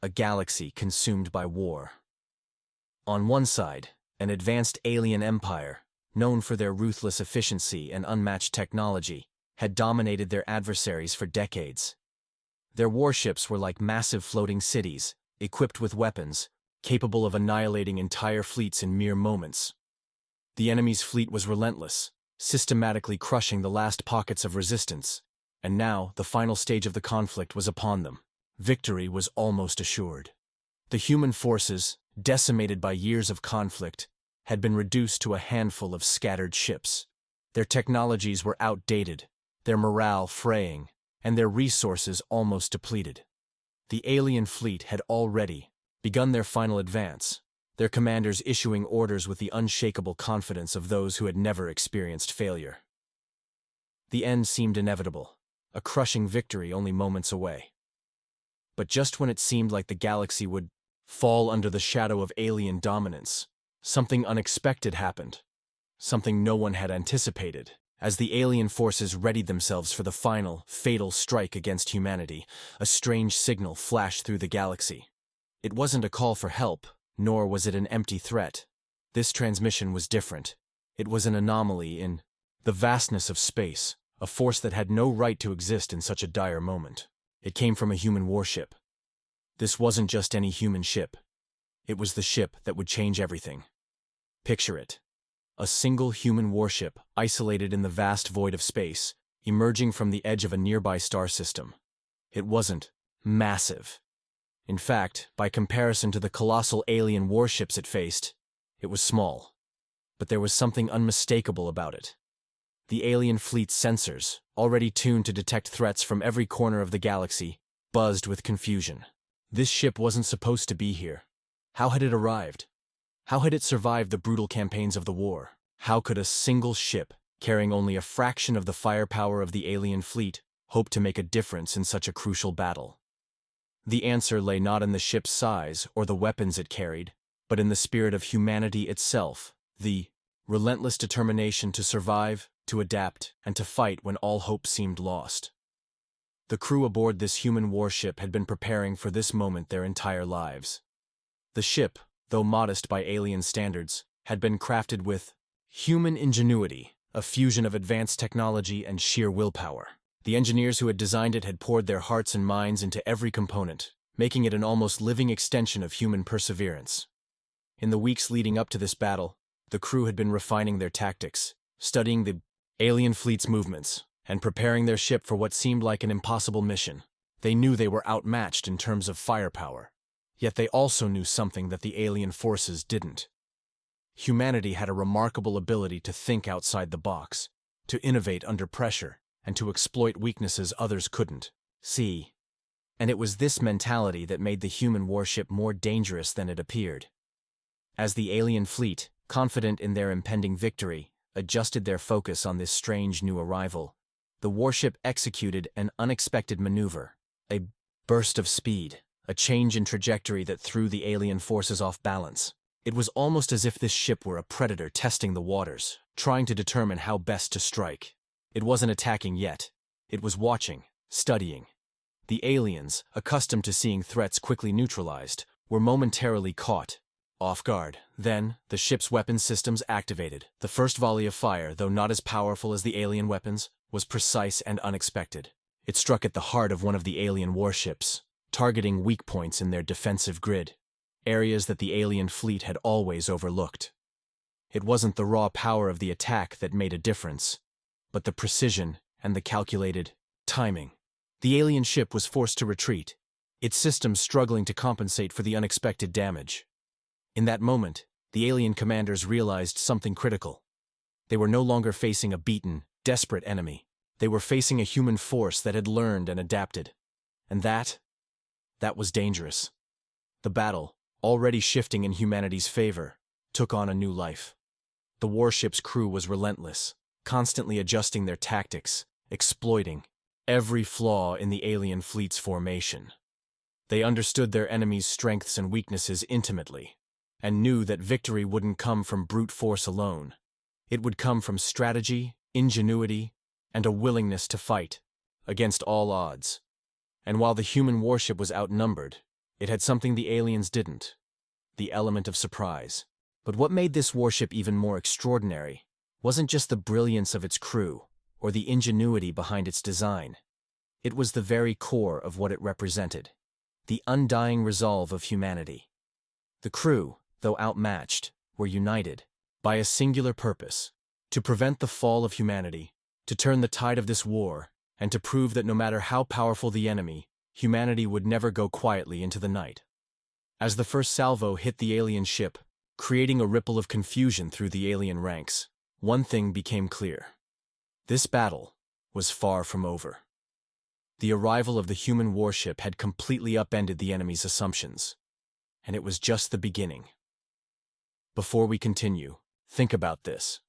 a galaxy consumed by war. On one side, an advanced alien empire, known for their ruthless efficiency and unmatched technology, had dominated their adversaries for decades. Their warships were like massive floating cities, equipped with weapons, capable of annihilating entire fleets in mere moments. The enemy's fleet was relentless, systematically crushing the last pockets of resistance, and now the final stage of the conflict was upon them. Victory was almost assured. The human forces, decimated by years of conflict, had been reduced to a handful of scattered ships. Their technologies were outdated, their morale fraying, and their resources almost depleted. The alien fleet had already begun their final advance, their commanders issuing orders with the unshakable confidence of those who had never experienced failure. The end seemed inevitable, a crushing victory only moments away. But just when it seemed like the galaxy would fall under the shadow of alien dominance, something unexpected happened, something no one had anticipated. As the alien forces readied themselves for the final, fatal strike against humanity, a strange signal flashed through the galaxy. It wasn't a call for help, nor was it an empty threat. This transmission was different. It was an anomaly in the vastness of space, a force that had no right to exist in such a dire moment. It came from a human warship. This wasn't just any human ship. It was the ship that would change everything. Picture it. A single human warship, isolated in the vast void of space, emerging from the edge of a nearby star system. It wasn't massive. In fact, by comparison to the colossal alien warships it faced, it was small. But there was something unmistakable about it. The alien fleet's sensors, already tuned to detect threats from every corner of the galaxy, buzzed with confusion. This ship wasn't supposed to be here. How had it arrived? How had it survived the brutal campaigns of the war? How could a single ship, carrying only a fraction of the firepower of the alien fleet, hope to make a difference in such a crucial battle? The answer lay not in the ship's size or the weapons it carried, but in the spirit of humanity itself, the relentless determination to survive, to adapt, and to fight when all hope seemed lost. The crew aboard this human warship had been preparing for this moment their entire lives. The ship, though modest by alien standards, had been crafted with human ingenuity, a fusion of advanced technology and sheer willpower. The engineers who had designed it had poured their hearts and minds into every component, making it an almost living extension of human perseverance. In the weeks leading up to this battle, the crew had been refining their tactics, studying the alien fleet's movements, and preparing their ship for what seemed like an impossible mission. They knew they were outmatched in terms of firepower, yet they also knew something that the alien forces didn't. Humanity had a remarkable ability to think outside the box, to innovate under pressure, and to exploit weaknesses others couldn't see. And it was this mentality that made the human warship more dangerous than it appeared. As the alien fleet, confident in their impending victory, adjusted their focus on this strange new arrival, the warship executed an unexpected maneuver, a burst of speed, a change in trajectory that threw the alien forces off balance. It was almost as if this ship were a predator testing the waters, trying to determine how best to strike. It wasn't attacking yet. It was watching, studying. The aliens, accustomed to seeing threats quickly neutralized, were momentarily caught off guard. Then, the ship's weapon systems activated. The first volley of fire, though not as powerful as the alien weapons, was precise and unexpected. It struck at the heart of one of the alien warships, targeting weak points in their defensive grid, areas that the alien fleet had always overlooked. It wasn't the raw power of the attack that made a difference, but the precision and the calculated timing. The alien ship was forced to retreat, its systems struggling to compensate for the unexpected damage. In that moment, the alien commanders realized something critical. They were no longer facing a beaten, desperate enemy. They were facing a human force that had learned and adapted. And that was dangerous. The battle, already shifting in humanity's favor, took on a new life. The warship's crew was relentless, constantly adjusting their tactics, exploiting every flaw in the alien fleet's formation. They understood their enemy's strengths and weaknesses intimately, and knew that victory wouldn't come from brute force alone. It would come from strategy, ingenuity, and a willingness to fight, against all odds. And while the human warship was outnumbered, It had something the aliens didn't: the element of surprise. But what made this warship even more extraordinary wasn't just the brilliance of its crew or the ingenuity behind its design. It was the very core of what it represented: the undying resolve of humanity. The crew, though outmatched, were united by a singular purpose: to prevent the fall of humanity, to turn the tide of this war, and to prove that no matter how powerful the enemy, humanity would never go quietly into the night. As the first salvo hit the alien ship, creating a ripple of confusion through the alien ranks, one thing became clear: this battle was far from over. The arrival of the human warship had completely upended the enemy's assumptions, and it was just the beginning. Before we continue, think about this.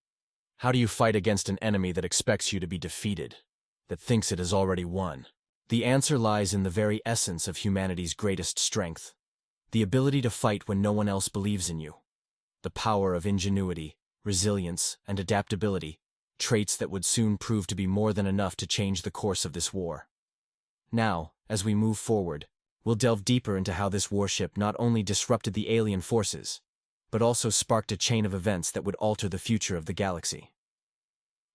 How do you fight against an enemy that expects you to be defeated, that thinks it has already won? The answer lies in the very essence of humanity's greatest strength: the ability to fight when no one else believes in you. The power of ingenuity, resilience, and adaptability, traits that would soon prove to be more than enough to change the course of this war. Now, as we move forward, we'll delve deeper into how this warship not only disrupted the alien forces, but also sparked a chain of events that would alter the future of the galaxy.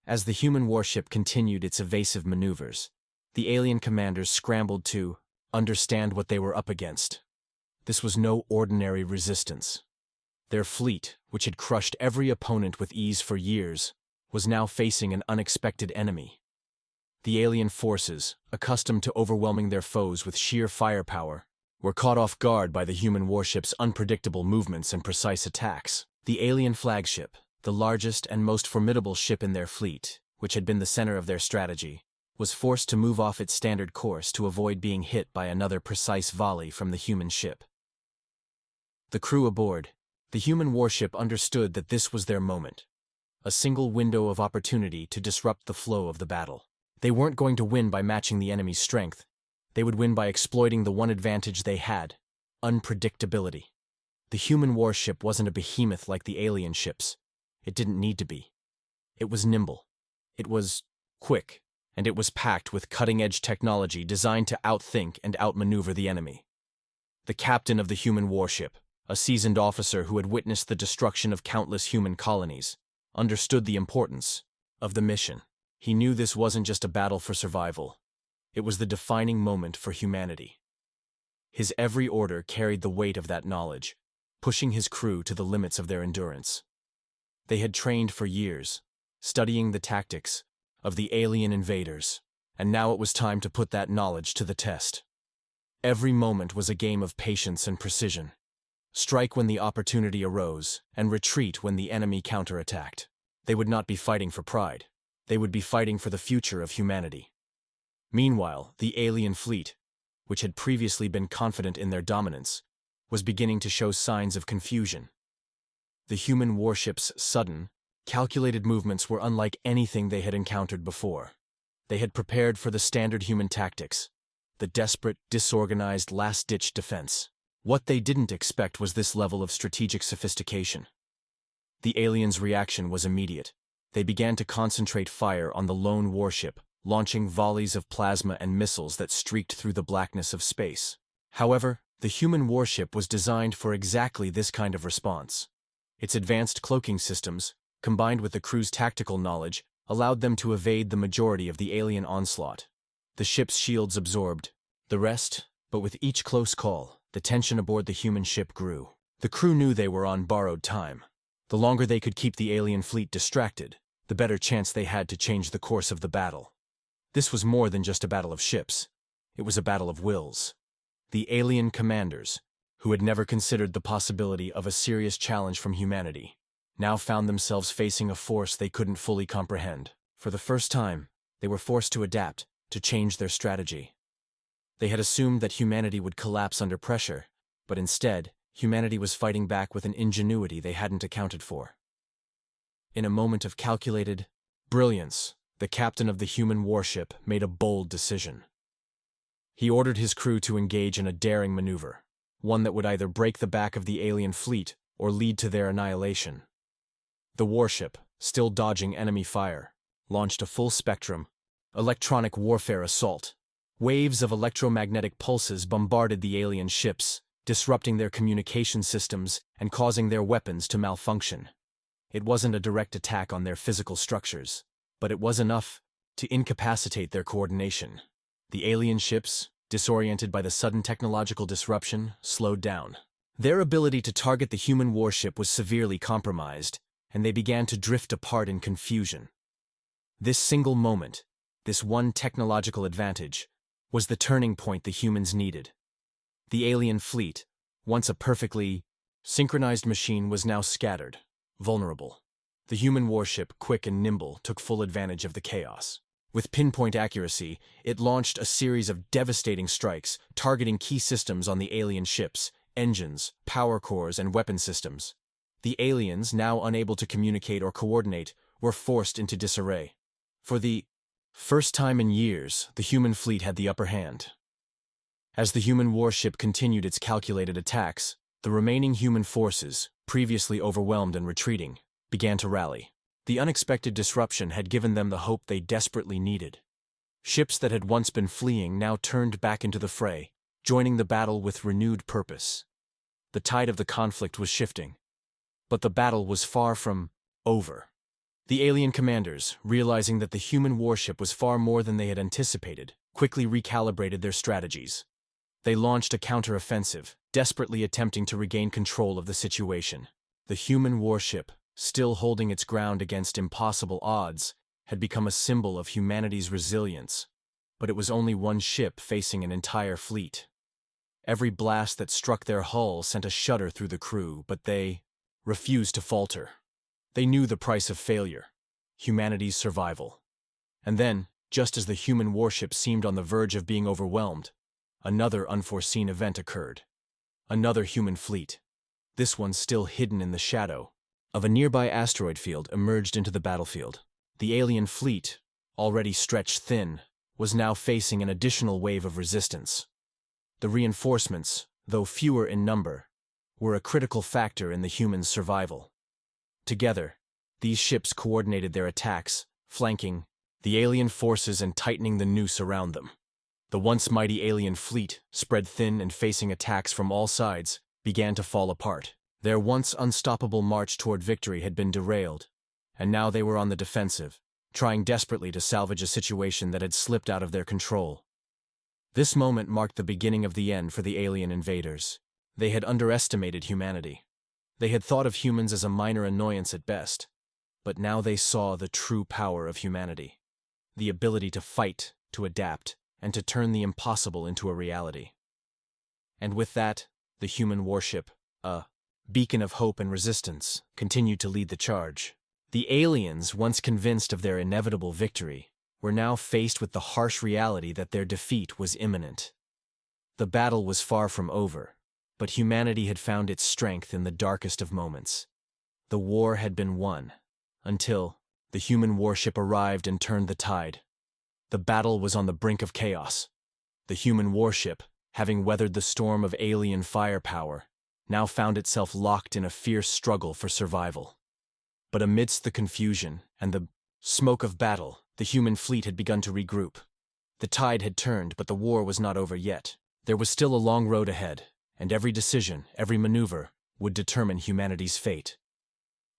As the human warship continued its evasive maneuvers, the alien commanders scrambled to understand what they were up against. This was no ordinary resistance. Their fleet, which had crushed every opponent with ease for years, was now facing an unexpected enemy. The alien forces, accustomed to overwhelming their foes with sheer firepower, were caught off guard by the human warship's unpredictable movements and precise attacks. The alien flagship, the largest and most formidable ship in their fleet, which had been the center of their strategy, was forced to move off its standard course to avoid being hit by another precise volley from the human ship. The crew aboard the human warship understood that this was their moment, a single window of opportunity to disrupt the flow of the battle. They weren't going to win by matching the enemy's strength. They would win by exploiting the one advantage they had: unpredictability. The human warship wasn't a behemoth like the alien ships. It didn't need to be. It was nimble. It was quick, and it was packed with cutting-edge technology designed to outthink and outmaneuver the enemy. The captain of the human warship, a seasoned officer who had witnessed the destruction of countless human colonies, understood the importance of the mission. He knew this wasn't just a battle for survival. It was the defining moment for humanity. His every order carried the weight of that knowledge, pushing his crew to the limits of their endurance. They had trained for years, studying the tactics of the alien invaders, and now it was time to put that knowledge to the test. Every moment was a game of patience and precision. Strike when the opportunity arose, and retreat when the enemy counterattacked. They would not be fighting for pride. They would be fighting for the future of humanity. Meanwhile, the alien fleet, which had previously been confident in their dominance, was beginning to show signs of confusion. The human warship's sudden, calculated movements were unlike anything they had encountered before. They had prepared for the standard human tactics: the desperate, disorganized, last-ditch defense. What they didn't expect was this level of strategic sophistication. The aliens' reaction was immediate. They began to concentrate fire on the lone warship, launching volleys of plasma and missiles that streaked through the blackness of space. However, the human warship was designed for exactly this kind of response. Its advanced cloaking systems, combined with the crew's tactical knowledge, allowed them to evade the majority of the alien onslaught. The ship's shields absorbed the rest, but with each close call, the tension aboard the human ship grew. The crew knew they were on borrowed time. The longer they could keep the alien fleet distracted, the better chance they had to change the course of the battle. This was more than just a battle of ships. It was a battle of wills. The alien commanders, who had never considered the possibility of a serious challenge from humanity, now found themselves facing a force they couldn't fully comprehend. For the first time, they were forced to adapt, to change their strategy. They had assumed that humanity would collapse under pressure, but instead, humanity was fighting back with an ingenuity they hadn't accounted for. In a moment of calculated brilliance, the captain of the human warship made a bold decision. He ordered his crew to engage in a daring maneuver, one that would either break the back of the alien fleet or lead to their annihilation. The warship, still dodging enemy fire, launched a full-spectrum, electronic warfare assault, Waves of electromagnetic pulses bombarded the alien ships, disrupting their communication systems and causing their weapons to malfunction. It wasn't a direct attack on their physical structures, but it was enough to incapacitate their coordination. The alien ships, disoriented by the sudden technological disruption, slowed down. Their ability to target the human warship was severely compromised, and they began to drift apart in confusion. This single moment, this one technological advantage, was the turning point the humans needed. The alien fleet, once a perfectly synchronized machine, was now scattered, vulnerable. The human warship, quick and nimble, took full advantage of the chaos. With pinpoint accuracy, it launched a series of devastating strikes, targeting key systems on the alien ships, engines, power cores, and weapon systems. The aliens, now unable to communicate or coordinate, were forced into disarray. For the first time in years, the human fleet had the upper hand. As the human warship continued its calculated attacks, the remaining human forces, previously overwhelmed and retreating, began to rally. The unexpected disruption had given them the hope they desperately needed. Ships that had once been fleeing now turned back into the fray, joining the battle with renewed purpose. The tide of the conflict was shifting, but the battle was far from over. The alien commanders, realizing that the human warship was far more than they had anticipated, quickly recalibrated their strategies. They launched a counter-offensive, desperately attempting to regain control of the situation. The human warship, still holding its ground against impossible odds, had become a symbol of humanity's resilience. But it was only one ship facing an entire fleet. Every blast that struck their hull sent a shudder through the crew, but they refused to falter. They knew the price of failure: humanity's survival. And then, just as the human warship seemed on the verge of being overwhelmed, another unforeseen event occurred. Another human fleet, this one still hidden in the shadow of a nearby asteroid field, emerged into the battlefield. The alien fleet, already stretched thin, was now facing an additional wave of resistance. The reinforcements, though fewer in number, were a critical factor in the humans' survival. Together, these ships coordinated their attacks, flanking the alien forces and tightening the noose around them. The once mighty alien fleet, spread thin and facing attacks from all sides, began to fall apart. Their once unstoppable march toward victory had been derailed, and now they were on the defensive, trying desperately to salvage a situation that had slipped out of their control. This moment marked the beginning of the end for the alien invaders. They had underestimated humanity. They had thought of humans as a minor annoyance at best, but now they saw the true power of humanity. The ability to fight, to adapt, and to turn the impossible into a reality. And with that, the human warship, a beacon of hope and resistance, continued to lead the charge. The aliens, once convinced of their inevitable victory, were now faced with the harsh reality that their defeat was imminent. The battle was far from over, but humanity had found its strength in the darkest of moments. The war had been won, until the human warship arrived and turned the tide. The battle was on the brink of chaos. The human warship, having weathered the storm of alien firepower, now found itself locked in a fierce struggle for survival. But amidst the confusion and the smoke of battle, the human fleet had begun to regroup. The tide had turned, but the war was not over yet. There was still a long road ahead, and every decision, every maneuver, would determine humanity's fate.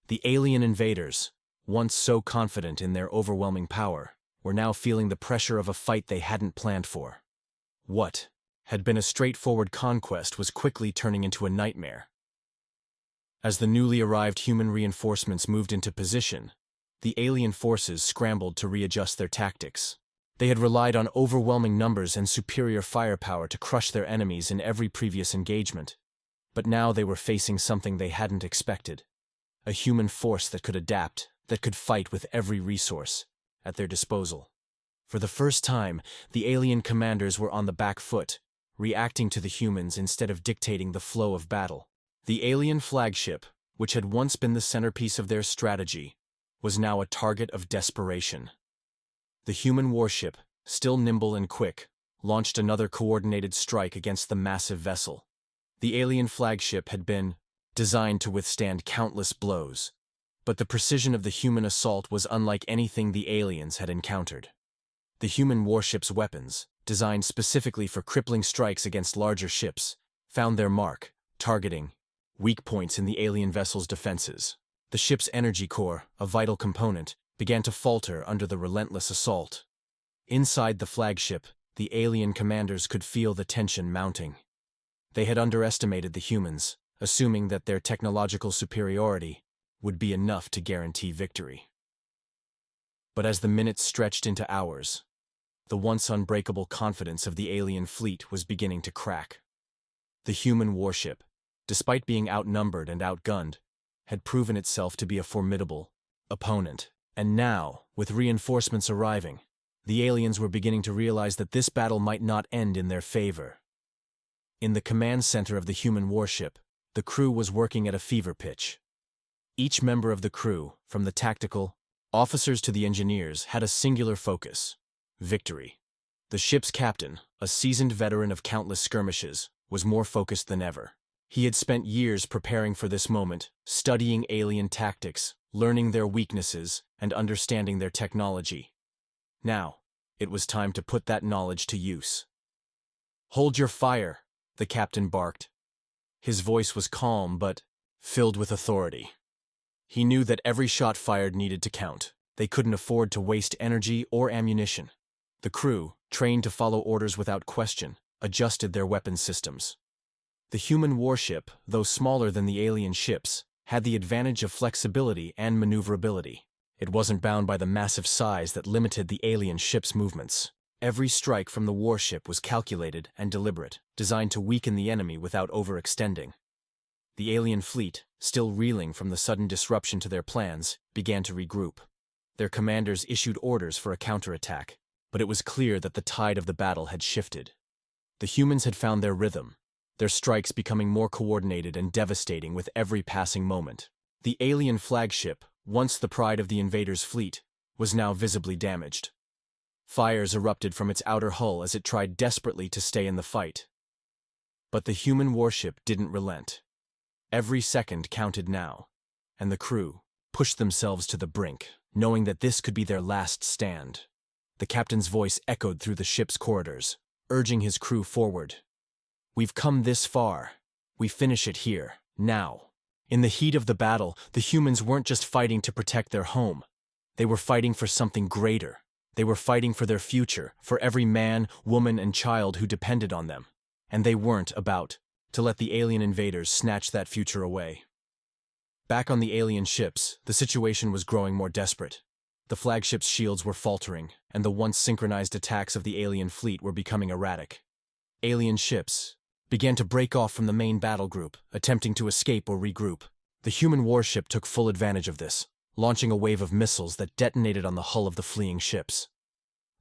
The alien invaders, once so confident in their overwhelming power, were now feeling the pressure of a fight they hadn't planned for. What had been a straightforward conquest was quickly turning into a nightmare. As the newly arrived human reinforcements moved into position, the alien forces scrambled to readjust their tactics. They had relied on overwhelming numbers and superior firepower to crush their enemies in every previous engagement. But now they were facing something they hadn't expected: a human force that could adapt, that could fight with every resource at their disposal. For the first time, the alien commanders were on the back foot, reacting to the humans instead of dictating the flow of battle. The alien flagship, which had once been the centerpiece of their strategy, was now a target of desperation. The human warship, still nimble and quick, launched another coordinated strike against the massive vessel. The alien flagship had been designed to withstand countless blows, but the precision of the human assault was unlike anything the aliens had encountered. The human warship's weapons, designed specifically for crippling strikes against larger ships, found their mark, targeting weak points in the alien vessel's defenses. The ship's energy core, a vital component, began to falter under the relentless assault. Inside the flagship, the alien commanders could feel the tension mounting. They had underestimated the humans, assuming that their technological superiority would be enough to guarantee victory. But as the minutes stretched into hours, the once unbreakable confidence of the alien fleet was beginning to crack. The human warship, despite being outnumbered and outgunned, had proven itself to be a formidable opponent. And now, with reinforcements arriving, the aliens were beginning to realize that this battle might not end in their favor. In the command center of the human warship, the crew was working at a fever pitch. Each member of the crew, from the tactical officers to the engineers, had a singular focus: victory. The ship's captain, a seasoned veteran of countless skirmishes, was more focused than ever. He had spent years preparing for this moment, studying alien tactics, learning their weaknesses, and understanding their technology. Now, it was time to put that knowledge to use. "Hold your fire," the captain barked. His voice was calm but filled with authority. He knew that every shot fired needed to count. They couldn't afford to waste energy or ammunition. The crew, trained to follow orders without question, adjusted their weapon systems. The human warship, though smaller than the alien ships, had the advantage of flexibility and maneuverability. It wasn't bound by the massive size that limited the alien ship's movements. Every strike from the warship was calculated and deliberate, designed to weaken the enemy without overextending. The alien fleet, still reeling from the sudden disruption to their plans, began to regroup. Their commanders issued orders for a counterattack, but it was clear that the tide of the battle had shifted. The humans had found their rhythm, their strikes becoming more coordinated and devastating with every passing moment. The alien flagship, once the pride of the invaders' fleet, was now visibly damaged. Fires erupted from its outer hull as it tried desperately to stay in the fight. But the human warship didn't relent. Every second counted now, and the crew pushed themselves to the brink, knowing that this could be their last stand. The captain's voice echoed through the ship's corridors, urging his crew forward. "We've come this far. We finish it here, now." In the heat of the battle, the humans weren't just fighting to protect their home. They were fighting for something greater. They were fighting for their future, for every man, woman, and child who depended on them. And they weren't about to let the alien invaders snatch that future away. Back on the alien ships, the situation was growing more desperate. The flagship's shields were faltering, and the once synchronized attacks of the alien fleet were becoming erratic. Alien ships began to break off from the main battle group, attempting to escape or regroup. The human warship took full advantage of this, launching a wave of missiles that detonated on the hull of the fleeing ships.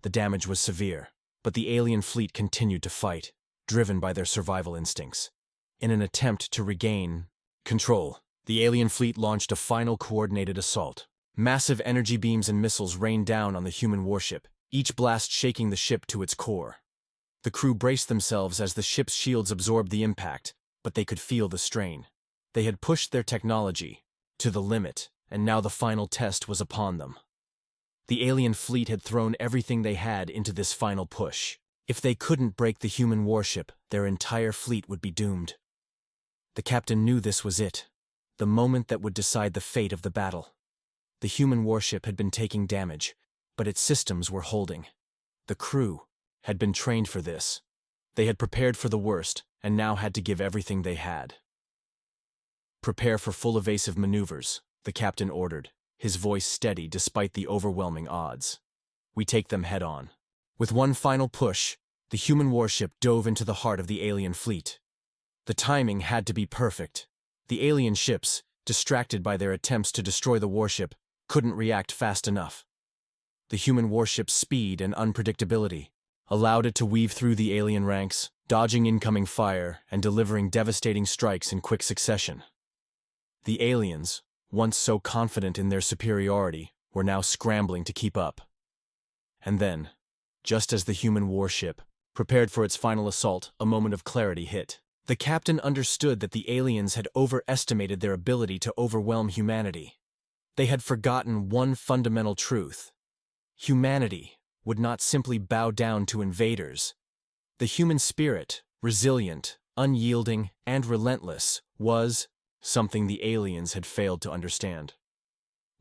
The damage was severe, but the alien fleet continued to fight, driven by their survival instincts. In an attempt to regain control, the alien fleet launched a final coordinated assault. Massive energy beams and missiles rained down on the human warship, each blast shaking the ship to its core. The crew braced themselves as the ship's shields absorbed the impact, but they could feel the strain. They had pushed their technology to the limit, and now the final test was upon them. The alien fleet had thrown everything they had into this final push. If they couldn't break the human warship, their entire fleet would be doomed. The captain knew this was it, the moment that would decide the fate of the battle. The human warship had been taking damage, but its systems were holding. The crew had been trained for this. They had prepared for the worst, and now had to give everything they had. "Prepare for full evasive maneuvers," the captain ordered, his voice steady despite the overwhelming odds. "We take them head on." With one final push, the human warship dove into the heart of the alien fleet. The timing had to be perfect. The alien ships, distracted by their attempts to destroy the warship, couldn't react fast enough. The human warship's speed and unpredictability allowed it to weave through the alien ranks, dodging incoming fire and delivering devastating strikes in quick succession. The aliens, once so confident in their superiority, were now scrambling to keep up. And then, just as the human warship prepared for its final assault, a moment of clarity hit. The captain understood that the aliens had overestimated their ability to overwhelm humanity. They had forgotten one fundamental truth. Humanity would not simply bow down to invaders. The human spirit, resilient, unyielding, and relentless, was something the aliens had failed to understand.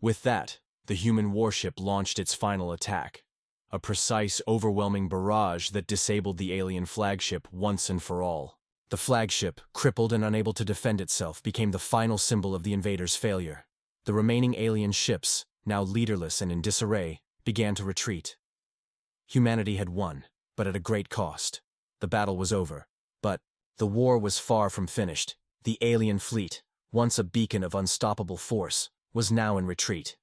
With that, the human warship launched its final attack, a precise, overwhelming barrage that disabled the alien flagship once and for all. The flagship, crippled and unable to defend itself, became the final symbol of the invaders' failure. The remaining alien ships, now leaderless and in disarray, began to retreat. Humanity had won, but at a great cost. The battle was over, but the war was far from finished. The alien fleet, once a beacon of unstoppable force, was now in retreat.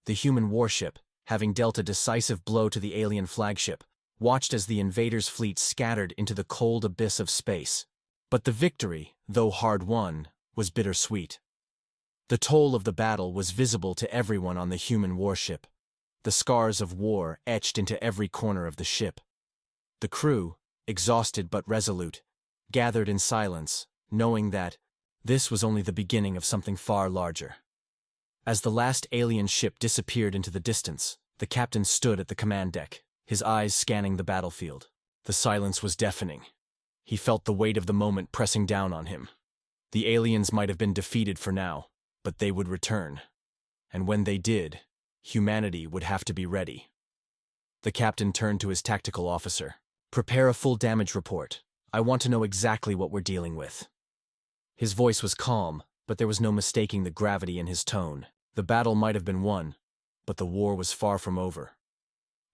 The human warship, having dealt a decisive blow to the alien flagship, watched as the invaders' fleet scattered into the cold abyss of space. But the victory, though hard-won, was bittersweet. The toll of the battle was visible to everyone on the human warship, the scars of war etched into every corner of the ship. The crew, exhausted but resolute, gathered in silence, knowing that this was only the beginning of something far larger. As the last alien ship disappeared into the distance, the captain stood at the command deck, his eyes scanning the battlefield. The silence was deafening. He felt the weight of the moment pressing down on him. The aliens might have been defeated for now, but they would return. And when they did, humanity would have to be ready. The captain turned to his tactical officer. "Prepare a full damage report. I want to know exactly what we're dealing with." His voice was calm, but there was no mistaking the gravity in his tone. The battle might have been won, but the war was far from over.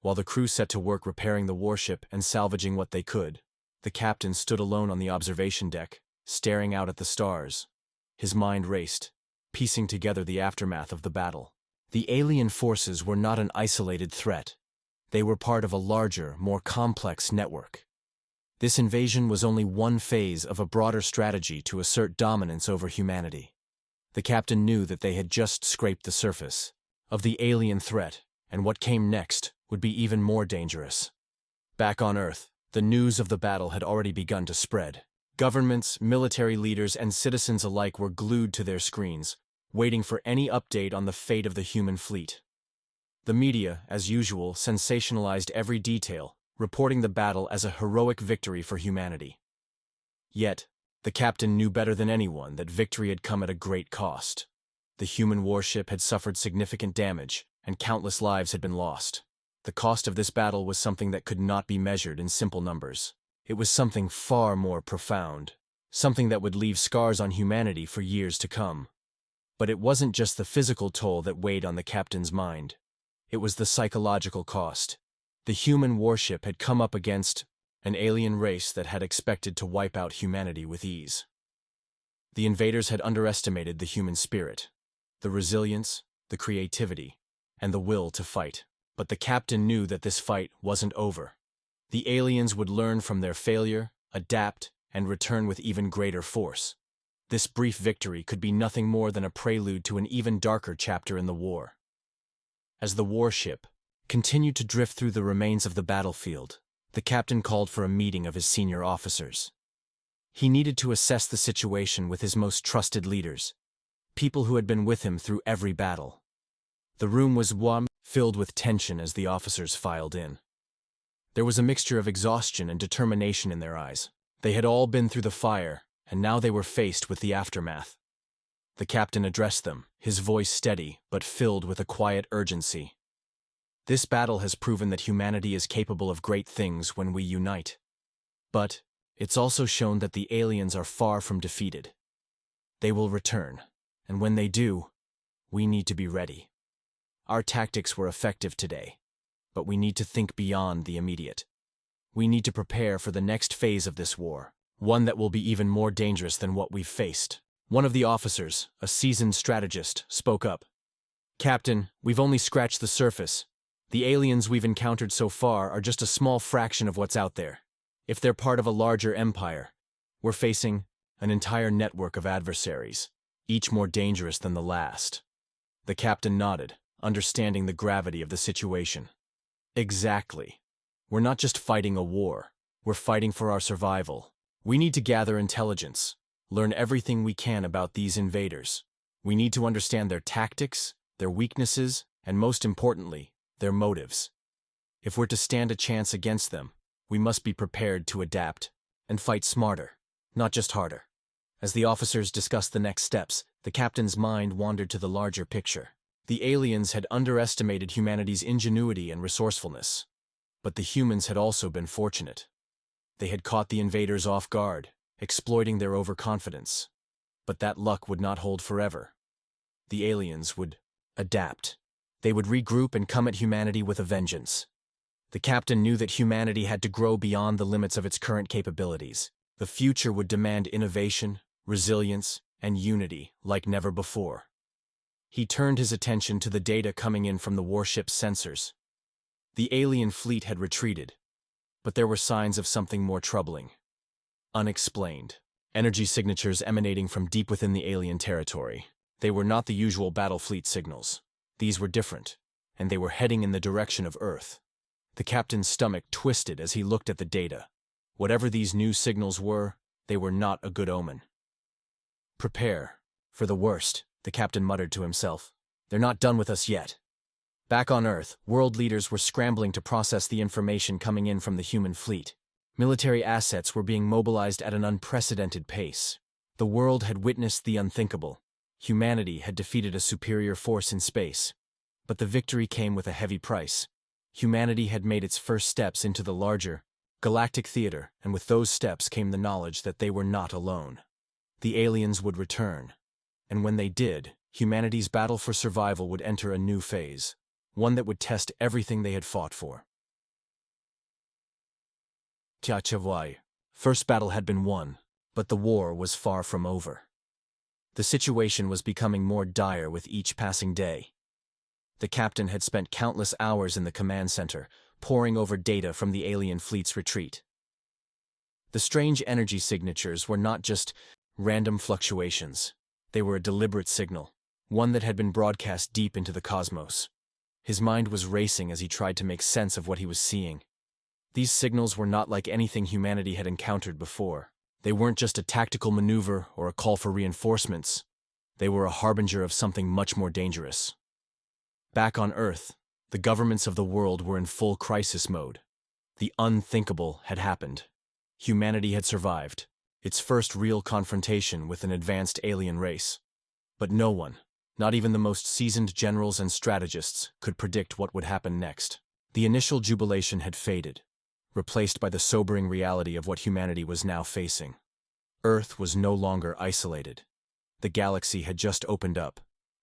While the crew set to work repairing the warship and salvaging what they could, the captain stood alone on the observation deck, staring out at the stars. His mind raced, piecing together the aftermath of the battle. The alien forces were not an isolated threat. They were part of a larger, more complex network. This invasion was only one phase of a broader strategy to assert dominance over humanity. The captain knew that they had just scraped the surface of the alien threat, and what came next would be even more dangerous. Back on Earth, the news of the battle had already begun to spread. Governments, military leaders, and citizens alike were glued to their screens, waiting for any update on the fate of the human fleet. The media, as usual, sensationalized every detail, reporting the battle as a heroic victory for humanity. Yet, the captain knew better than anyone that victory had come at a great cost. The human warship had suffered significant damage, and countless lives had been lost. The cost of this battle was something that could not be measured in simple numbers. It was something far more profound, something that would leave scars on humanity for years to come. But it wasn't just the physical toll that weighed on the captain's mind. It was the psychological cost. The human warship had come up against an alien race that had expected to wipe out humanity with ease. The invaders had underestimated the human spirit, the resilience, the creativity, and the will to fight. But the captain knew that this fight wasn't over. The aliens would learn from their failure, adapt, and return with even greater force. This brief victory could be nothing more than a prelude to an even darker chapter in the war. As the warship continued to drift through the remains of the battlefield, the captain called for a meeting of his senior officers. He needed to assess the situation with his most trusted leaders, people who had been with him through every battle. The room was warm, filled with tension as the officers filed in. There was a mixture of exhaustion and determination in their eyes. They had all been through the fire, and now they were faced with the aftermath. The captain addressed them, his voice steady but filled with a quiet urgency. "This battle has proven that humanity is capable of great things when we unite. But it's also shown that the aliens are far from defeated. They will return, and when they do, we need to be ready. Our tactics were effective today, but we need to think beyond the immediate. We need to prepare for the next phase of this war, one that will be even more dangerous than what we've faced." One of the officers, a seasoned strategist, spoke up. "Captain, we've only scratched the surface. The aliens we've encountered so far are just a small fraction of what's out there. If they're part of a larger empire, we're facing an entire network of adversaries, each more dangerous than the last." The captain nodded, understanding the gravity of the situation. "Exactly. We're not just fighting a war, we're fighting for our survival. We need to gather intelligence, learn everything we can about these invaders. We need to understand their tactics, their weaknesses, and most importantly, their motives. If we're to stand a chance against them, We must be prepared to adapt and fight smarter, not just harder. As the officers discussed the next steps, the captain's mind wandered to the larger picture. The aliens had underestimated humanity's ingenuity and resourcefulness. But the humans had also been fortunate. They had caught the invaders off guard, exploiting their overconfidence. But that luck would not hold forever. The aliens would adapt. They would regroup and come at humanity with a vengeance. The captain knew that humanity had to grow beyond the limits of its current capabilities. The future would demand innovation, resilience, and unity like never before. He turned his attention to the data coming in from the warship's sensors. The alien fleet had retreated, but there were signs of something more troubling. Unexplained. Energy signatures emanating from deep within the alien territory. They were not the usual battle fleet signals. These were different, and they were heading in the direction of Earth. The captain's stomach twisted as he looked at the data. Whatever these new signals were, they were not a good omen. Prepare for the worst, the captain muttered to himself. They're not done with us yet. Back on Earth, world leaders were scrambling to process the information coming in from the human fleet. Military assets were being mobilized at an unprecedented pace. The world had witnessed the unthinkable. Humanity had defeated a superior force in space. But the victory came with a heavy price. Humanity had made its first steps into the larger, galactic theater, and with those steps came the knowledge that they were not alone. The aliens would return. And when they did, humanity's battle for survival would enter a new phase, one that would test everything they had fought for. HFY. First battle had been won, but the war was far from over. The situation was becoming more dire with each passing day. The captain had spent countless hours in the command center, poring over data from the alien fleet's retreat. The strange energy signatures were not just random fluctuations. They were a deliberate signal, one that had been broadcast deep into the cosmos. His mind was racing as he tried to make sense of what he was seeing. These signals were not like anything humanity had encountered before. They weren't just a tactical maneuver or a call for reinforcements. They were a harbinger of something much more dangerous. Back on Earth, the governments of the world were in full crisis mode. The unthinkable had happened. Humanity had survived, its first real confrontation with an advanced alien race. But no one, not even the most seasoned generals and strategists, could predict what would happen next. The initial jubilation had faded, replaced by the sobering reality of what humanity was now facing. Earth was no longer isolated. The galaxy had just opened up,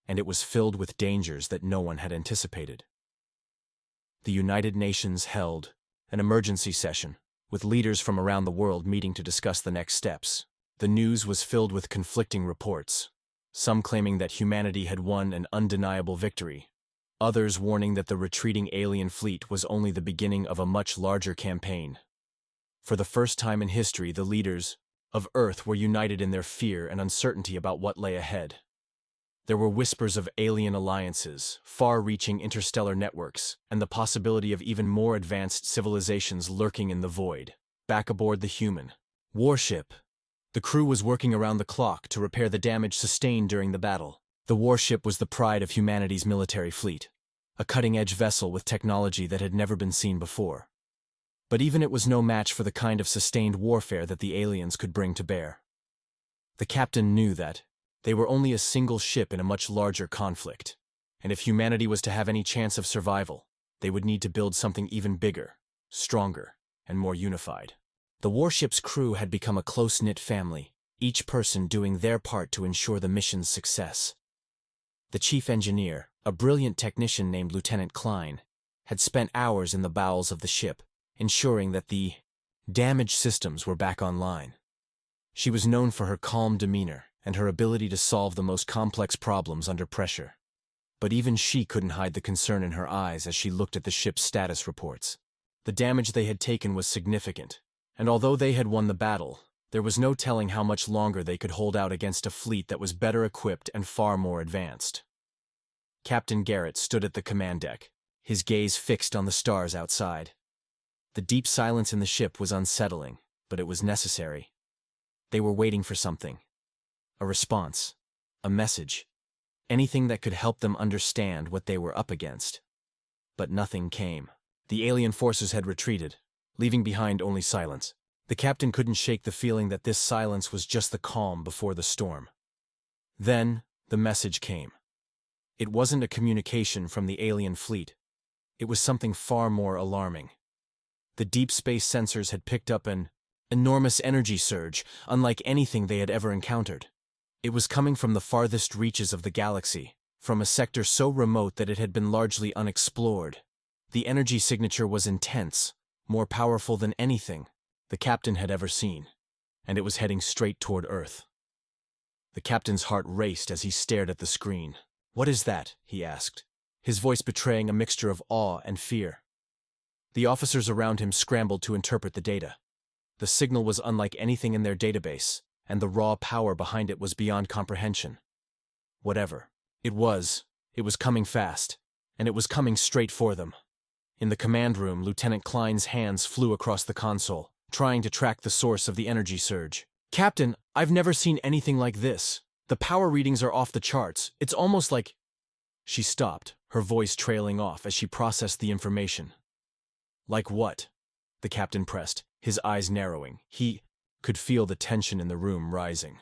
and it was filled with dangers that no one had anticipated. The United Nations held an emergency session, with leaders from around the world meeting to discuss the next steps. The news was filled with conflicting reports, some claiming that humanity had won an undeniable victory, others warning that the retreating alien fleet was only the beginning of a much larger campaign. For the first time in history, the leaders of Earth were united in their fear and uncertainty about what lay ahead. There were whispers of alien alliances, far-reaching interstellar networks, and the possibility of even more advanced civilizations lurking in the void. Back aboard the human Warship, the crew was working around the clock to repair the damage sustained during the battle. The Warship was the pride of humanity's military fleet, a cutting-edge vessel with technology that had never been seen before. But even it was no match for the kind of sustained warfare that the aliens could bring to bear. The captain knew that they were only a single ship in a much larger conflict, and if humanity was to have any chance of survival, they would need to build something even bigger, stronger, and more unified. The warship's crew had become a close-knit family, each person doing their part to ensure the mission's success. The chief engineer, a brilliant technician named Lieutenant Klein, had spent hours in the bowels of the ship, ensuring that the damaged systems were back online. She was known for her calm demeanor and her ability to solve the most complex problems under pressure. But even she couldn't hide the concern in her eyes as she looked at the ship's status reports. The damage they had taken was significant, and although they had won the battle, there was no telling how much longer they could hold out against a fleet that was better equipped and far more advanced. Captain Garrett stood at the command deck, his gaze fixed on the stars outside. The deep silence in the ship was unsettling, but it was necessary. They were waiting for something. A response. A message. Anything that could help them understand what they were up against. But nothing came. The alien forces had retreated, leaving behind only silence. The captain couldn't shake the feeling that this silence was just the calm before the storm. Then, the message came. It wasn't a communication from the alien fleet. It was something far more alarming. The deep space sensors had picked up an enormous energy surge, unlike anything they had ever encountered. It was coming from the farthest reaches of the galaxy, from a sector so remote that it had been largely unexplored. The energy signature was intense, more powerful than anything the captain had ever seen, and it was heading straight toward Earth. The captain's heart raced as he stared at the screen. "What is that?" he asked, his voice betraying a mixture of awe and fear. The officers around him scrambled to interpret the data. The signal was unlike anything in their database, and the raw power behind it was beyond comprehension. Whatever it was coming fast, and it was coming straight for them. In the command room, Lieutenant Klein's hands flew across the console, trying to track the source of the energy surge. "Captain, I've never seen anything like this. The power readings are off the charts. It's almost like—" She stopped, her voice trailing off as she processed the information. "Like what?" the captain pressed, his eyes narrowing. He could feel the tension in the room rising.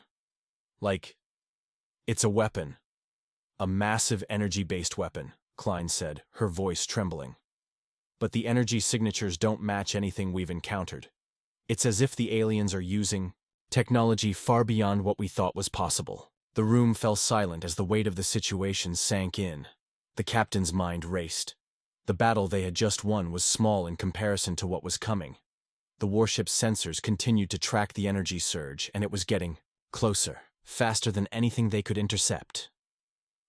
"Like, it's a weapon. A massive energy-based weapon," Klein said, her voice trembling. "But the energy signatures don't match anything we've encountered. It's as if the aliens are using technology far beyond what we thought was possible." The room fell silent as the weight of the situation sank in. The captain's mind raced. The battle they had just won was small in comparison to what was coming. The warship's sensors continued to track the energy surge, and it was getting closer, faster than anything they could intercept.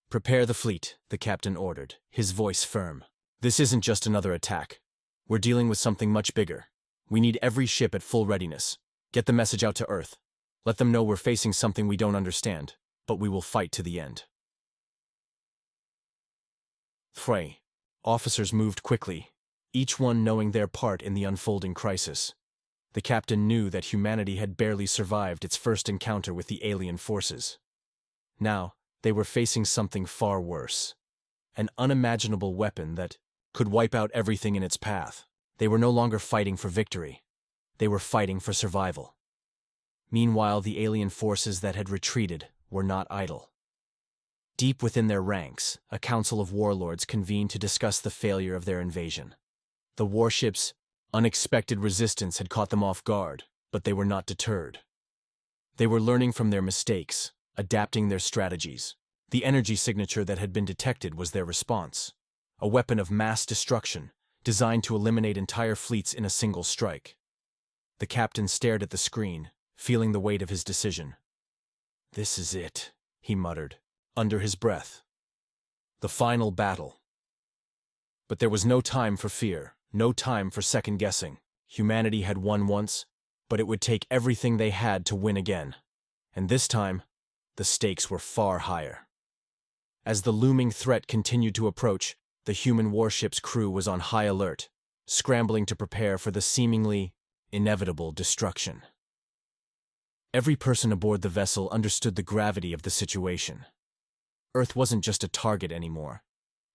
"Prepare the fleet," the captain ordered, his voice firm. "This isn't just another attack. We're dealing with something much bigger. We need every ship at full readiness. Get the message out to Earth. Let them know we're facing something we don't understand, but we will fight to the end." 3. Officers moved quickly, each one knowing their part in the unfolding crisis. The captain knew that humanity had barely survived its first encounter with the alien forces. Now, they were facing something far worse. An unimaginable weapon that could wipe out everything in its path. They were no longer fighting for victory. They were fighting for survival. Meanwhile, the alien forces that had retreated were not idle. Deep within their ranks, a council of warlords convened to discuss the failure of their invasion. The warship's unexpected resistance had caught them off guard, but they were not deterred. They were learning from their mistakes, adapting their strategies. The energy signature that had been detected was their response. A weapon of mass destruction, designed to eliminate entire fleets in a single strike. The captain stared at the screen, feeling the weight of his decision. "This is it," he muttered, under his breath. "The final battle." But there was no time for fear, no time for second-guessing. Humanity had won once, but it would take everything they had to win again. And this time, the stakes were far higher. As the looming threat continued to approach, the human warship's crew was on high alert, scrambling to prepare for the seemingly inevitable destruction. Every person aboard the vessel understood the gravity of the situation. Earth wasn't just a target anymore.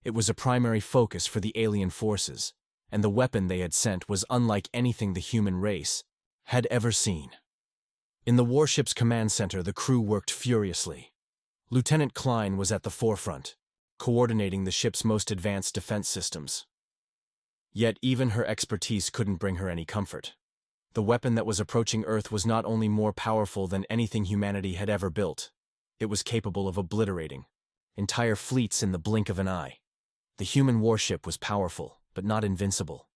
It was a primary focus for the alien forces, and the weapon they had sent was unlike anything the human race had ever seen. In the warship's command center, the crew worked furiously. Lieutenant Klein was at the forefront, coordinating the ship's most advanced defense systems. Yet even her expertise couldn't bring her any comfort. The weapon that was approaching Earth was not only more powerful than anything humanity had ever built, it was capable of obliterating entire fleets in the blink of an eye. The human warship was powerful, but not invincible.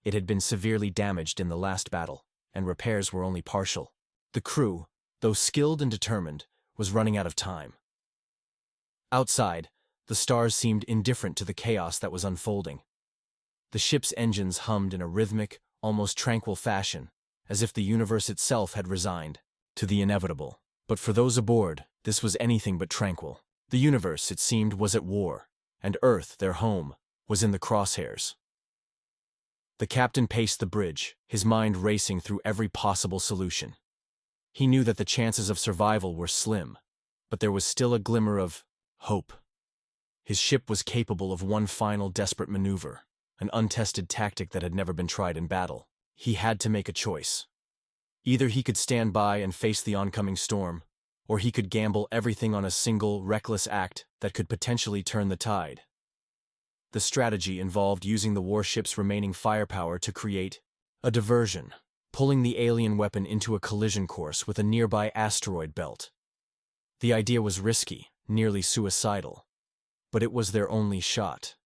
It had been severely damaged in the last battle, and repairs were only partial. The crew, though skilled and determined, was running out of time. Outside, the stars seemed indifferent to the chaos that was unfolding. The ship's engines hummed in a rhythmic, almost tranquil fashion, as if the universe itself had resigned to the inevitable. But for those aboard, this was anything but tranquil. The universe, it seemed, was at war, and Earth, their home, was in the crosshairs. The captain paced the bridge, his mind racing through every possible solution. He knew that the chances of survival were slim, but there was still a glimmer of hope. His ship was capable of one final desperate maneuver, an untested tactic that had never been tried in battle. He had to make a choice. Either he could stand by and face the oncoming storm, or he could gamble everything on a single, reckless act that could potentially turn the tide. The strategy involved using the warship's remaining firepower to create a diversion, pulling the alien weapon into a collision course with a nearby asteroid belt. The idea was risky, nearly suicidal, but it was their only shot.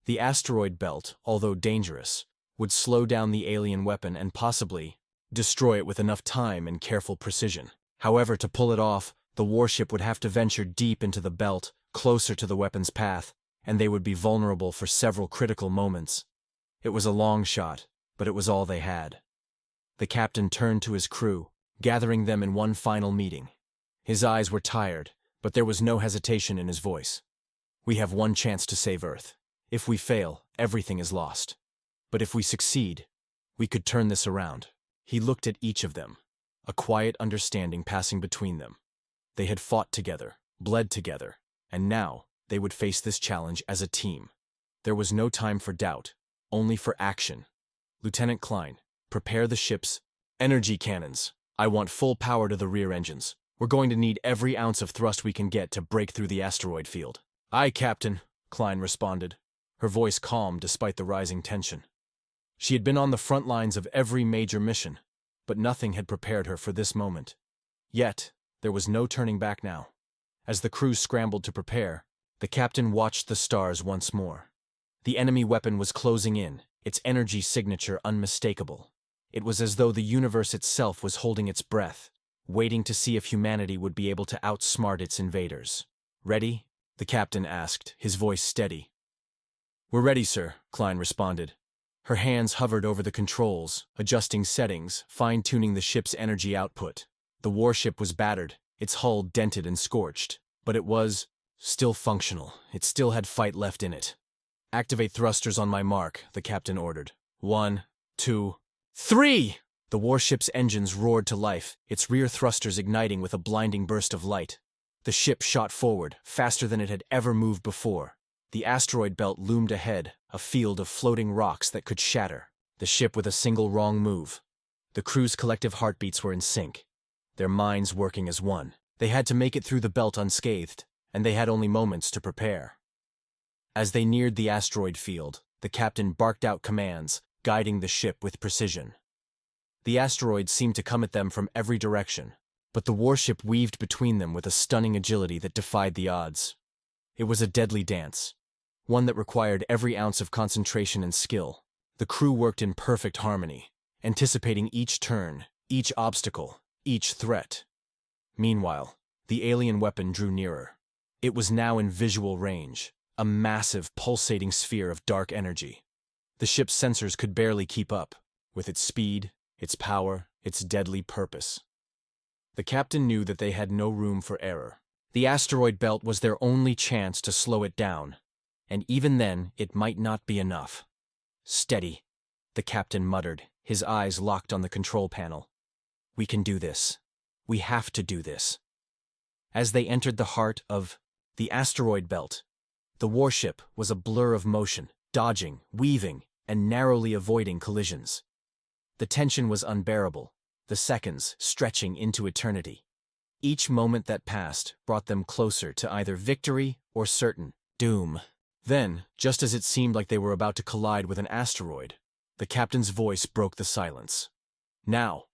The asteroid belt, although dangerous, would slow down the alien weapon and possibly destroy it with enough time and careful precision. However, to pull it off, the warship would have to venture deep into the belt, closer to the weapon's path, and they would be vulnerable for several critical moments. It was a long shot, but it was all they had. The captain turned to his crew, gathering them in one final meeting. His eyes were tired, but there was no hesitation in his voice. "We have one chance to save Earth. If we fail, everything is lost. But if we succeed, we could turn this around." He looked at each of them, a quiet understanding passing between them. They had fought together, bled together, and now they would face this challenge as a team. There was no time for doubt, only for action. "Lieutenant Klein, prepare the ship's energy cannons. I want full power to the rear engines. We're going to need every ounce of thrust we can get to break through the asteroid field." "Aye, Captain," Klein responded, her voice calm despite the rising tension. She had been on the front lines of every major mission, but nothing had prepared her for this moment. Yet, there was no turning back now. As the crew scrambled to prepare, the captain watched the stars once more. The enemy weapon was closing in, its energy signature unmistakable. It was as though the universe itself was holding its breath, waiting to see if humanity would be able to outsmart its invaders. "Ready?" the captain asked, his voice steady. "We're ready, sir," Klein responded. Her hands hovered over the controls, adjusting settings, fine-tuning the ship's energy output. The warship was battered, its hull dented and scorched, but it was still functional. It still had fight left in it. "Activate thrusters on my mark," the captain ordered. 1, 2, 3! The warship's engines roared to life, its rear thrusters igniting with a blinding burst of light. The ship shot forward, faster than it had ever moved before. The asteroid belt loomed ahead, a field of floating rocks that could shatter the ship with a single wrong move. The crew's collective heartbeats were in sync, their minds working as one. They had to make it through the belt unscathed, and they had only moments to prepare. As they neared the asteroid field, the captain barked out commands, guiding the ship with precision. The asteroids seemed to come at them from every direction, but the warship weaved between them with a stunning agility that defied the odds. It was a deadly dance, one that required every ounce of concentration and skill. The crew worked in perfect harmony, anticipating each turn, each obstacle, each threat. Meanwhile, the alien weapon drew nearer. It was now in visual range, a massive, pulsating sphere of dark energy. The ship's sensors could barely keep up, with its speed, its power, its deadly purpose. The captain knew that they had no room for error. The asteroid belt was their only chance to slow it down, and even then it might not be enough. "Steady," the captain muttered, his eyes locked on the control panel. "We can do this. We have to do this." As they entered the heart of the asteroid belt, the warship was a blur of motion, dodging, weaving, and narrowly avoiding collisions. The tension was unbearable, the seconds stretching into eternity. Each moment that passed brought them closer to either victory or certain doom. Then, just as it seemed like they were about to collide with an asteroid, the captain's voice broke the silence. "Now!"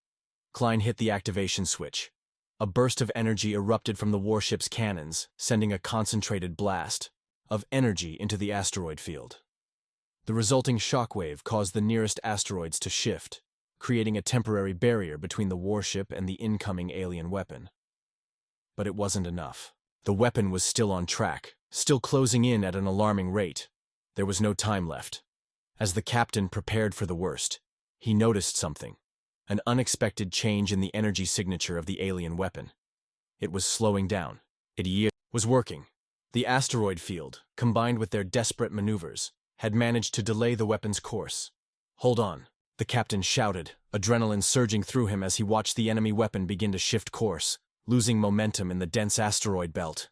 Klein hit the activation switch. A burst of energy erupted from the warship's cannons, sending a concentrated blast of energy into the asteroid field. The resulting shockwave caused the nearest asteroids to shift, creating a temporary barrier between the warship and the incoming alien weapon. But it wasn't enough. The weapon was still on track, still closing in at an alarming rate. There was no time left. As the captain prepared for the worst, he noticed something. An unexpected change in the energy signature of the alien weapon. It was slowing down. It was working. The asteroid field, combined with their desperate maneuvers, had managed to delay the weapon's course. "Hold on," the captain shouted, adrenaline surging through him as he watched the enemy weapon begin to shift course, losing momentum in the dense asteroid belt.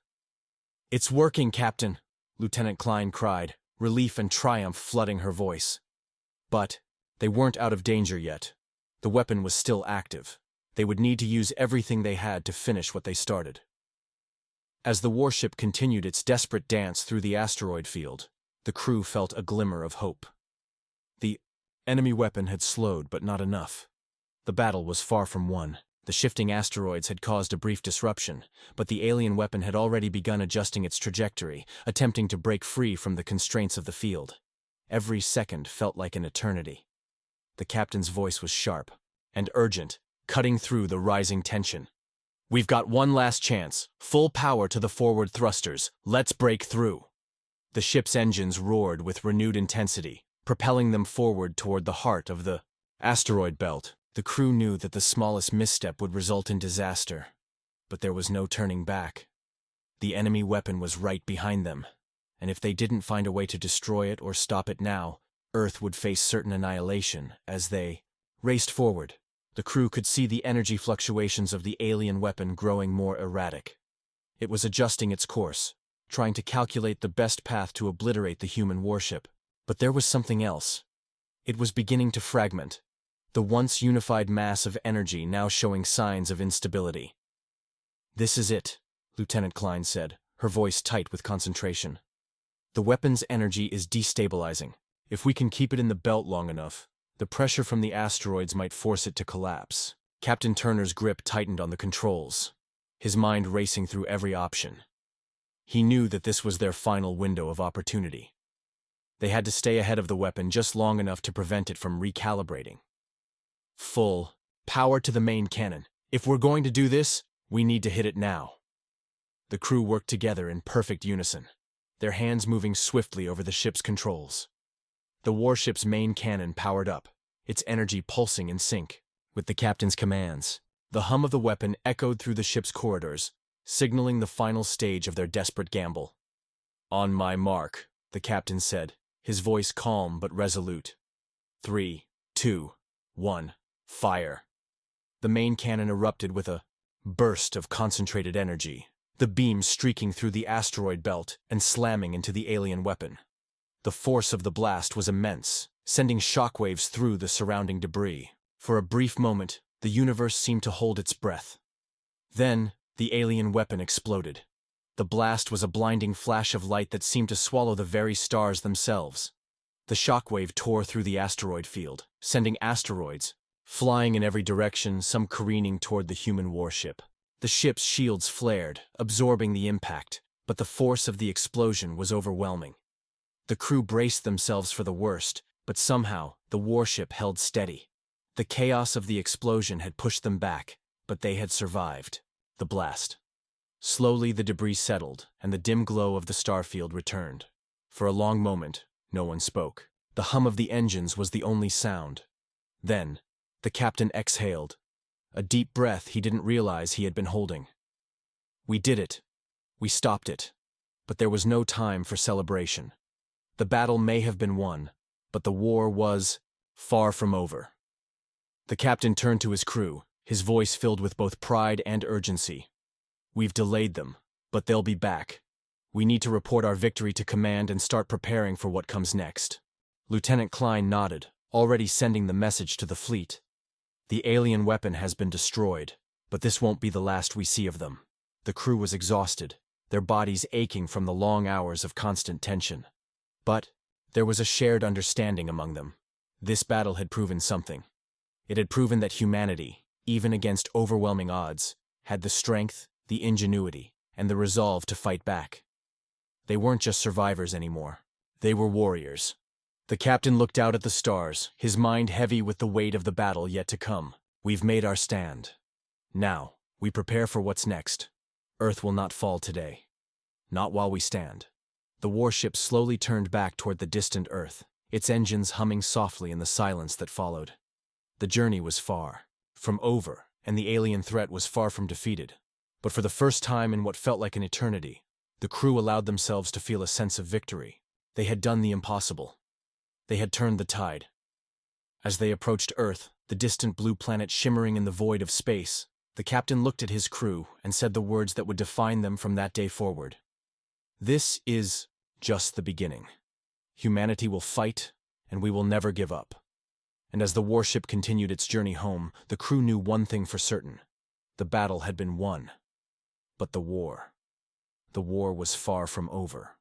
"It's working, Captain," Lieutenant Klein cried, relief and triumph flooding her voice. But They weren't out of danger yet. The weapon was still active. They would need to use everything they had to finish what they started. As the warship continued its desperate dance through the asteroid field, the crew felt a glimmer of hope. The enemy weapon had slowed, but not enough. The battle was far from won. The shifting asteroids had caused a brief disruption, but the alien weapon had already begun adjusting its trajectory, attempting to break free from the constraints of the field. Every second felt like an eternity. The captain's voice was sharp and urgent, cutting through the rising tension. "We've got one last chance. Full power to the forward thrusters. Let's break through." The ship's engines roared with renewed intensity, propelling them forward toward the heart of the asteroid belt. The crew knew that the smallest misstep would result in disaster, but there was no turning back. The enemy weapon was right behind them, and if they didn't find a way to destroy it or stop it now, Earth would face certain annihilation. As they raced forward, the crew could see the energy fluctuations of the alien weapon growing more erratic. It was adjusting its course, trying to calculate the best path to obliterate the human warship. But there was something else. It was beginning to fragment, the once unified mass of energy now showing signs of instability. "This is it," Lieutenant Klein said, her voice tight with concentration. "The weapon's energy is destabilizing. If we can keep it in the belt long enough, the pressure from the asteroids might force it to collapse." Captain Turner's grip tightened on the controls, his mind racing through every option. He knew that this was their final window of opportunity. They had to stay ahead of the weapon just long enough to prevent it from recalibrating. "Full power to the main cannon. If we're going to do this, we need to hit it now." The crew worked together in perfect unison, their hands moving swiftly over the ship's controls. The warship's main cannon powered up, its energy pulsing in sync with the captain's commands. The hum of the weapon echoed through the ship's corridors, signaling the final stage of their desperate gamble. "On my mark," the captain said, his voice calm but resolute. 3, 2, 1, fire." The main cannon erupted with a burst of concentrated energy, the beam streaking through the asteroid belt and slamming into the alien weapon. The force of the blast was immense, sending shockwaves through the surrounding debris. For a brief moment, the universe seemed to hold its breath. Then, the alien weapon exploded. The blast was a blinding flash of light that seemed to swallow the very stars themselves. The shockwave tore through the asteroid field, sending asteroids flying in every direction, some careening toward the human warship. The ship's shields flared, absorbing the impact, but the force of the explosion was overwhelming. The crew braced themselves for the worst, but somehow the warship held steady. The chaos of the explosion had pushed them back, but they had survived the blast. Slowly the debris settled, and the dim glow of the starfield returned. For a long moment, no one spoke. The hum of the engines was the only sound. Then, the captain exhaled, a deep breath he didn't realize he had been holding. "We did it. We stopped it." But there was no time for celebration. The battle may have been won, but the war was far from over. The captain turned to his crew, his voice filled with both pride and urgency. "We've delayed them, but they'll be back. We need to report our victory to command and start preparing for what comes next." Lieutenant Klein nodded, already sending the message to the fleet. "The alien weapon has been destroyed, but this won't be the last we see of them." The crew was exhausted, their bodies aching from the long hours of constant tension. But there was a shared understanding among them. This battle had proven something. It had proven that humanity, even against overwhelming odds, had the strength, the ingenuity, and the resolve to fight back. They weren't just survivors anymore. They were warriors. The captain looked out at the stars, his mind heavy with the weight of the battle yet to come. "We've made our stand. Now, we prepare for what's next. Earth will not fall today. Not while we stand." The warship slowly turned back toward the distant Earth, its engines humming softly in the silence that followed. The journey was far from over, and the alien threat was far from defeated. But for the first time in what felt like an eternity, the crew allowed themselves to feel a sense of victory. They had done the impossible. They had turned the tide. As they approached Earth, the distant blue planet shimmering in the void of space, the captain looked at his crew and said the words that would define them from that day forward. "This is just the beginning. Humanity will fight, and we will never give up." And as the warship continued its journey home, the crew knew one thing for certain. The battle had been won. But the war was far from over.